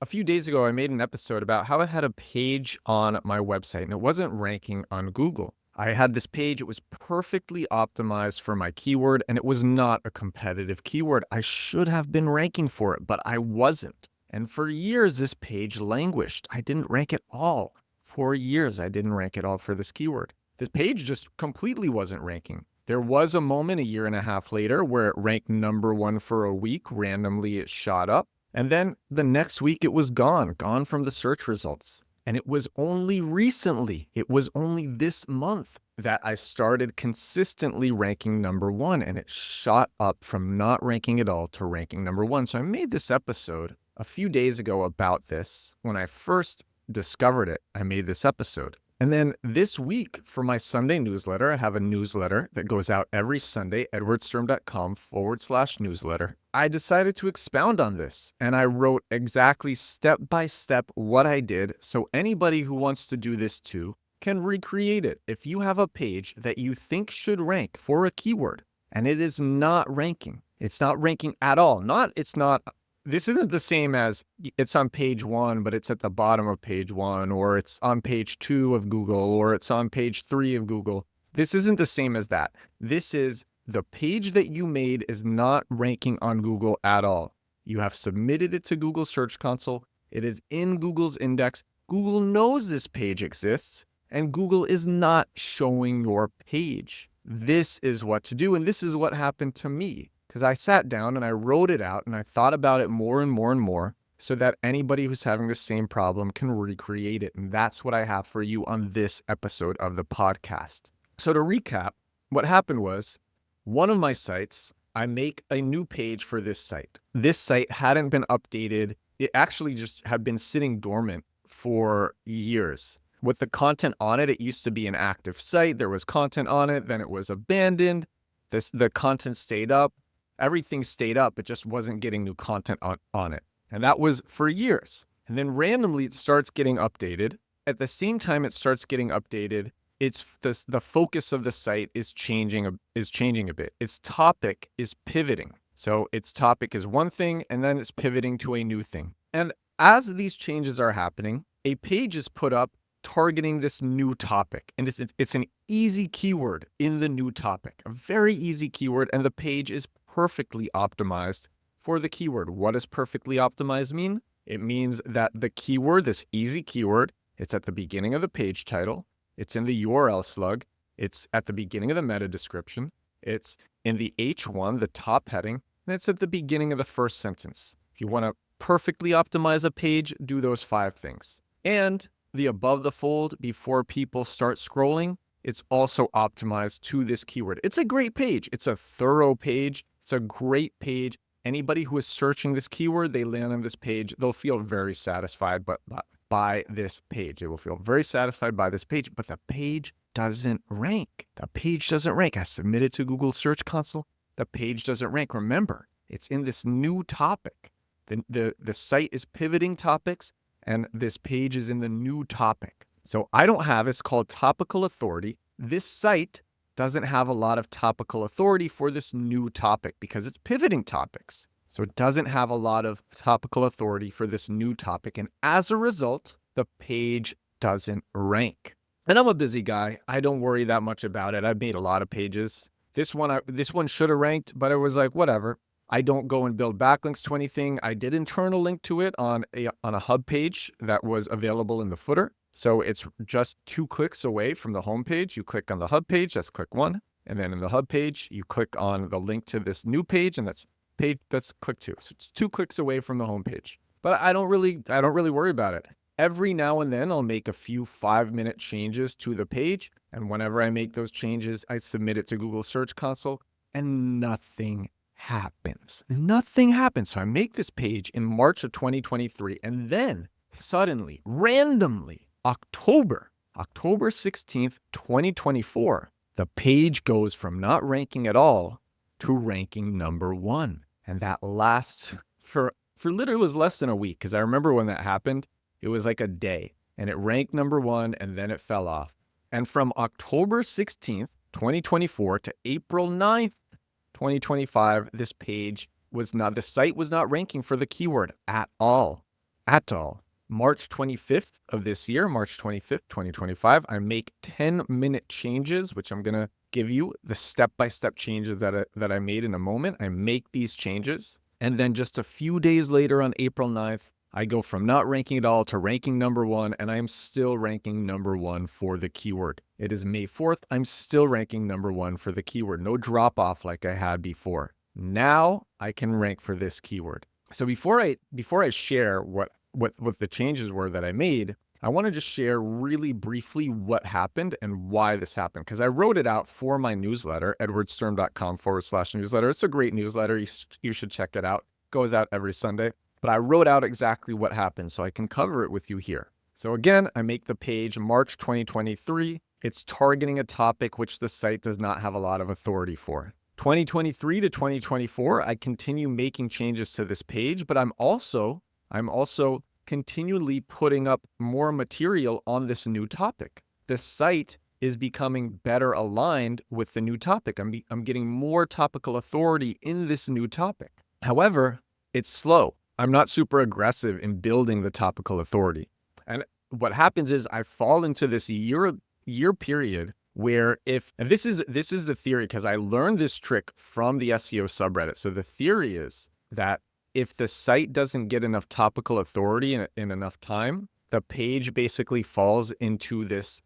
A few days ago, I made an episode about how I had a page on my website and it wasn't ranking on Google. I had this page, it was perfectly optimized for my keyword and it was not a competitive keyword. I should have been ranking for it, but I wasn't. And for years, this page languished. I didn't rank at all. For years, I didn't rank at all for this keyword. This page just completely wasn't ranking. There was a moment a year and a half later where it ranked number one for a week. Randomly, it shot up. And then the next week it was gone from the search results. And it was only recently, it was only this month that I started consistently ranking number one, and it shot up from not ranking at all to ranking number one. So I made this episode a few days ago about this. When I first discovered it, I made this episode. And then this week for my Sunday newsletter, I have a newsletter that goes out every Sunday, edwardsturm.com/newsletter. I decided to expound on this and I wrote exactly step by step what I did so anybody who wants to do this too can recreate it. If you have a page that you think should rank for a keyword and it is not ranking, it's not ranking at all. This isn't the same as it's on page one, but it's at the bottom of page one, or it's on page two of Google, or it's on page three of Google. This isn't the same as that. This is the page that you made is not ranking on Google at all. You have submitted it to Google Search Console. It is in Google's index. Google knows this page exists, and Google is not showing your page. This is what to do, and this is what happened to me. Because I sat down and I wrote it out and I thought about it more and more and more so that anybody who's having the same problem can recreate it. And that's what I have for you on this episode of the podcast. So to recap, what happened was one of my sites, I make a new page for this site. This site hadn't been updated. It actually just had been sitting dormant for years. With the content on it, it used to be an active site. There was content on it. Then it was abandoned. The content stayed up. Everything stayed up, it just wasn't getting new content on it. And that was for years. And then randomly it starts getting updated. At the same time it starts getting updated, it's the focus of the site is changing a bit. Its topic is pivoting. So its topic is one thing and then it's pivoting to a new thing. And as these changes are happening, a page is put up targeting this new topic. And it's an easy keyword in the new topic, a very easy keyword, and the page is perfectly optimized for the keyword. What does perfectly optimized mean? It means that the keyword, this easy keyword, it's at the beginning of the page title, it's in the URL slug, it's at the beginning of the meta description, it's in the H1, the top heading, and it's at the beginning of the first sentence. If you want to perfectly optimize a page, do those 5 things. And the above the fold, before people start scrolling, it's also optimized to this keyword. It's a great page. It's a thorough page. It's a great page. Anybody who is searching this keyword, they land on this page, they'll feel very satisfied by this page. They will feel very satisfied by this page, but the page doesn't rank. The page doesn't rank. I submitted to Google Search Console. The page doesn't rank. Remember, it's in this new topic. The site is pivoting topics, and this page is in the new topic. So I don't have, it's called Topical Authority. This site doesn't have a lot of topical authority for this new topic because it's pivoting topics. So it doesn't have a lot of topical authority for this new topic. And as a result, the page doesn't rank. And I'm a busy guy. I don't worry that much about it. I've made a lot of pages. This one should have ranked, but it was like, whatever. I don't go and build backlinks to anything. I did internal link to it on a hub page that was available in the footer. So it's just 2 clicks away from the home page. You click on the hub page, that's click 1. And then in the hub page, you click on the link to this new page, and that's click 2. So it's 2 clicks away from the home page. But I don't really worry about it. Every now and then I'll make a few 5-minute changes to the page. And whenever I make those changes, I submit it to Google Search Console and nothing happens. Nothing happens. So I make this page in March of 2023, and then suddenly, randomly, October 16th, 2024, the page goes from not ranking at all to ranking number 1. And that lasts for literally was less than a week, because I remember when that happened, it was like a day, and it ranked number 1 and then it fell off. And from October 16th, 2024 to April 9th, 2025, this page the site was not ranking for the keyword at all. at all. March 25th of this year, March 25th, 2025, I make 10-minute changes, which I'm going to give you the step-by-step changes that I made in a moment. I make these changes. And then just a few days later on April 9th, I go from not ranking at all to ranking number 1, and I am still ranking number 1 for the keyword. It is May 4th. I'm still ranking number 1 for the keyword. No drop off like I had before. Now I can rank for this keyword. So before I share what the changes were that I made, I want to just share really briefly what happened and why this happened. Because I wrote it out for my newsletter, edwardsturm.com/newsletter. It's a great newsletter. You should check it out. It goes out every Sunday. But I wrote out exactly what happened so I can cover it with you here. So again, I make the page March 2023. It's targeting a topic which the site does not have a lot of authority for. 2023 to 2024, I continue making changes to this page, but I'm also continually putting up more material on this new topic. The site is becoming better aligned with the new topic. I'm getting more topical authority in this new topic. However, it's slow. I'm not super aggressive in building the topical authority. And what happens is I fall into this year period where and this is the theory, because I learned this trick from the SEO subreddit. So the theory is that if the site doesn't get enough topical authority in enough time, the page basically falls into this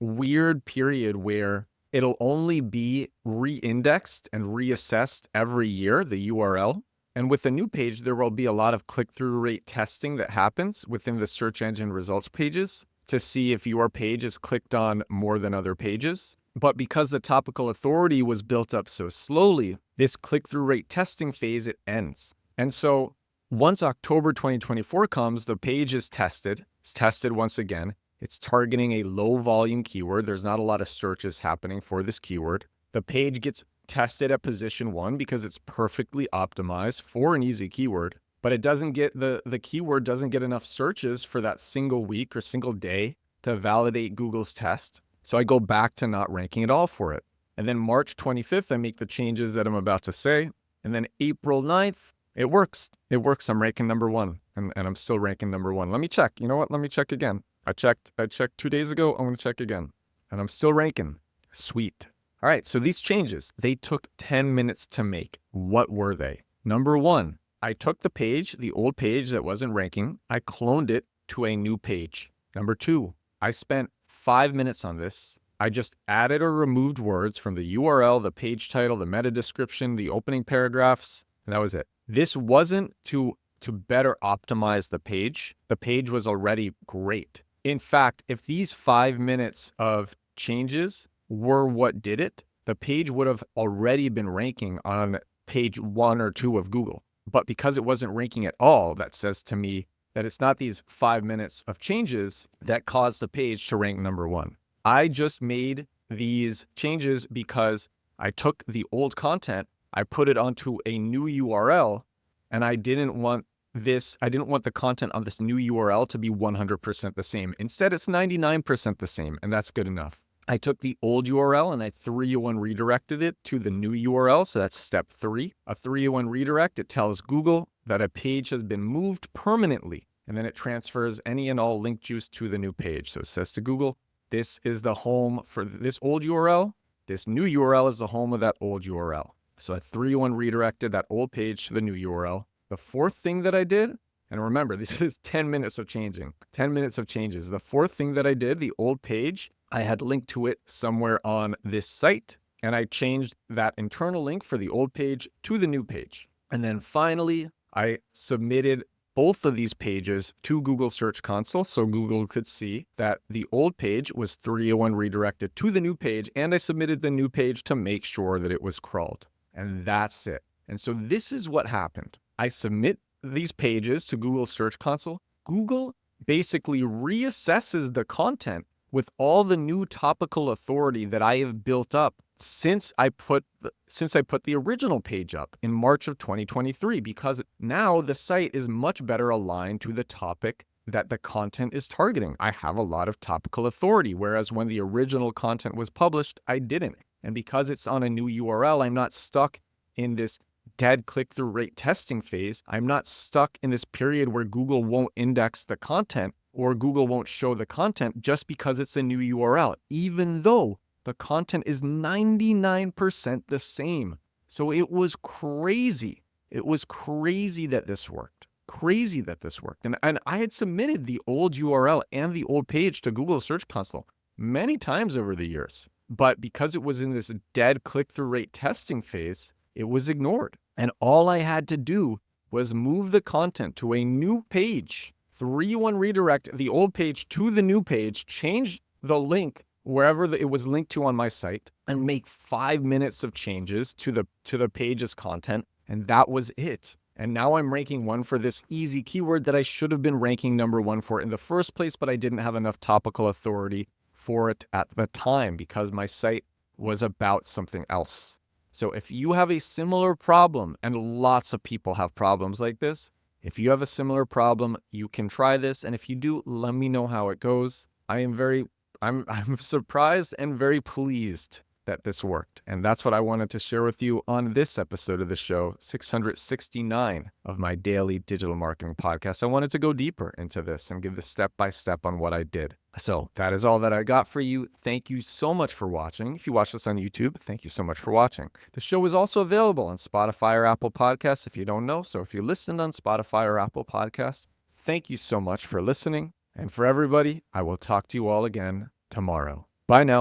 weird period where it'll only be re-indexed and reassessed every year, the URL. And with a new page, there will be a lot of click-through rate testing that happens within the search engine results pages to see if your page is clicked on more than other pages. But because the topical authority was built up so slowly, this click-through rate testing phase, it ends. And so once October 2024 comes, the page is tested. It's tested once again. It's targeting a low volume keyword. There's not a lot of searches happening for this keyword. The page gets tested at position 1 because it's perfectly optimized for an easy keyword, but it doesn't get the keyword doesn't get enough searches for that single week or single day to validate Google's test. So I go back to not ranking at all for it. And then March 25th, I make the changes that I'm about to say. And then April 9th, it works. It works. I'm ranking number 1 and I'm still ranking number 1. Let me check. You know what? Let me check again. I checked 2 days ago. I'm going to check again. And I'm still ranking. Sweet. All right, so these changes, they took 10 minutes to make. What were they? Number 1, I took the page, the old page that wasn't ranking, I cloned it to a new page. Number 2, I spent 5 minutes on this. I just added or removed words from the URL, the page title, the meta description, the opening paragraphs, and that was it. This wasn't to better optimize the page. The page was already great. In fact, if these 5 minutes of changes were what did it, the page would have already been ranking on page 1 or 2 of Google. But because it wasn't ranking at all, that says to me that it's not these 5 minutes of changes that caused the page to rank number 1. I just made these changes because I took the old content, I put it onto a new URL, and I didn't want the content on this new URL to be 100% the same. Instead, it's 99% the same, and that's good enough. I took the old URL and I 301 redirected it to the new URL. So that's step 3. A 301 redirect, it tells Google that a page has been moved permanently, and then it transfers any and all link juice to the new page. So it says to Google, this is the home for this old URL. This new URL is the home of that old URL. So I 301 redirected that old page to the new URL. The fourth thing that I did, and remember, this is 10 minutes of changing, 10 minutes of changes. The fourth thing that I did, the old page, I had linked to it somewhere on this site, and I changed that internal link for the old page to the new page. And then finally, I submitted both of these pages to Google Search Console so Google could see that the old page was 301 redirected to the new page, and I submitted the new page to make sure that it was crawled. And that's it. And so this is what happened. I submit these pages to Google Search Console. Google basically reassesses the content with all the new topical authority that I have built up since I put the original page up in March of 2023, because now the site is much better aligned to the topic that the content is targeting. I have a lot of topical authority, whereas when the original content was published, I didn't. And because it's on a new URL, I'm not stuck in this dead click-through rate testing phase. I'm not stuck in this period where Google won't index the content or Google won't show the content just because it's a new URL, even though the content is 99% the same. So it was crazy. It was crazy that this worked. Crazy that this worked. And I had submitted the old URL and the old page to Google Search Console many times over the years. But because it was in this dead click-through rate testing phase, it was ignored. And all I had to do was move the content to a new page, 3-1 redirect the old page to the new page, change the link wherever it was linked to on my site, and make 5 minutes of changes to the page's content. And that was it. And now I'm ranking 1 for this easy keyword that I should have been ranking number 1 for in the first place, but I didn't have enough topical authority for it at the time because my site was about something else. So if you have a similar problem, and lots of people have problems like this, if you have a similar problem, you can try this. And if you do, let me know how it goes. I'm surprised and very pleased that this worked. And that's what I wanted to share with you on this episode of the show, 669 of my daily digital marketing podcast. I wanted to go deeper into this and give the step-by-step on what I did. So that is all that I got for you. Thank you so much for watching. If you watch this on YouTube, thank you so much for watching. The show is also available on Spotify or Apple Podcasts if you don't know. So if you listened on Spotify or Apple Podcasts, thank you so much for listening. And for everybody, I will talk to you all again tomorrow. Bye now.